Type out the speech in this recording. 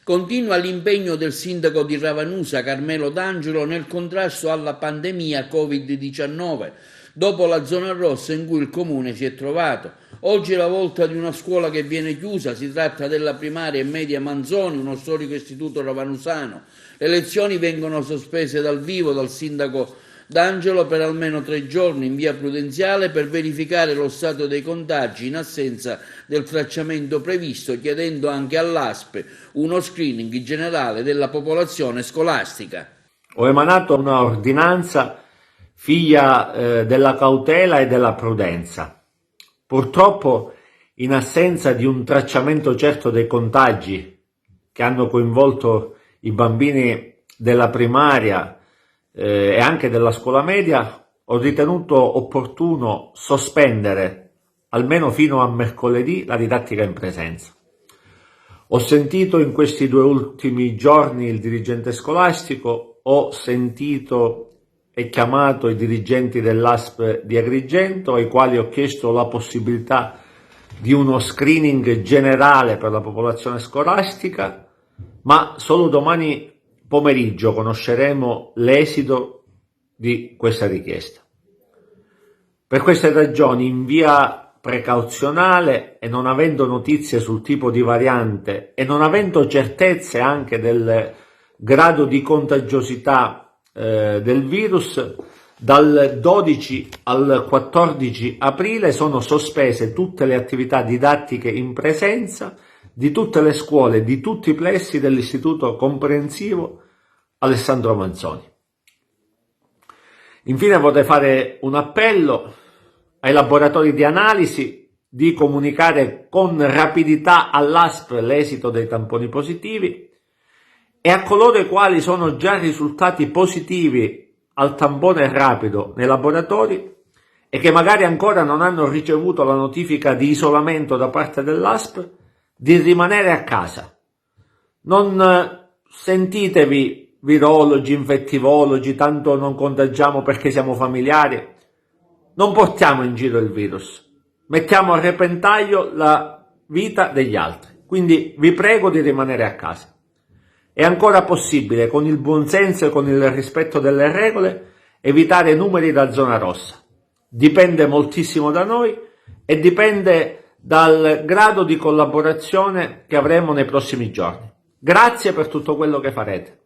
Continua l'impegno del sindaco di Ravanusa, Carmelo D'Angelo, nel contrasto alla pandemia Covid-19, dopo la zona rossa in cui il comune si è trovato. Oggi è la volta di una scuola che viene chiusa, si tratta della primaria e media Manzoni, uno storico istituto ravanusano. Le lezioni vengono sospese dal vivo dal sindaco D'Angelo per almeno 3 giorni in via Prudenziale per verificare lo stato dei contagi in assenza del tracciamento previsto, chiedendo anche all'ASP uno screening generale della popolazione scolastica. Ho emanato una ordinanza figlia della cautela e della prudenza. Purtroppo, in assenza di un tracciamento certo dei contagi che hanno coinvolto i bambini della primaria e anche della scuola media, ho ritenuto opportuno sospendere almeno fino a mercoledì la didattica in presenza. Ho sentito in questi 2 ultimi giorni il dirigente scolastico, ho sentito e chiamato i dirigenti dell'ASP di Agrigento, ai quali ho chiesto la possibilità di uno screening generale per la popolazione scolastica, ma solo domani pomeriggio conosceremo l'esito di questa richiesta. Per queste ragioni, in via precauzionale e non avendo notizie sul tipo di variante e non avendo certezze anche del grado di contagiosità del virus, dal 12 al 14 aprile sono sospese tutte le attività didattiche in presenza di tutte le scuole, di tutti i plessi dell'Istituto Comprensivo Alessandro Manzoni. Infine vorrei fare un appello ai laboratori di analisi di comunicare con rapidità all'ASP l'esito dei tamponi positivi e a coloro i quali sono già risultati positivi al tampone rapido nei laboratori e che magari ancora non hanno ricevuto la notifica di isolamento da parte dell'ASP, di rimanere a casa. Non sentitevi virologi, infettivologi, tanto non contagiamo perché siamo familiari. Non portiamo in giro il virus, mettiamo a repentaglio la vita degli altri, quindi vi prego di rimanere a casa. È ancora possibile, con il buonsenso e con il rispetto delle regole, evitare numeri da zona rossa. Dipende moltissimo da noi e dipende dal grado di collaborazione che avremo nei prossimi giorni. Grazie per tutto quello che farete.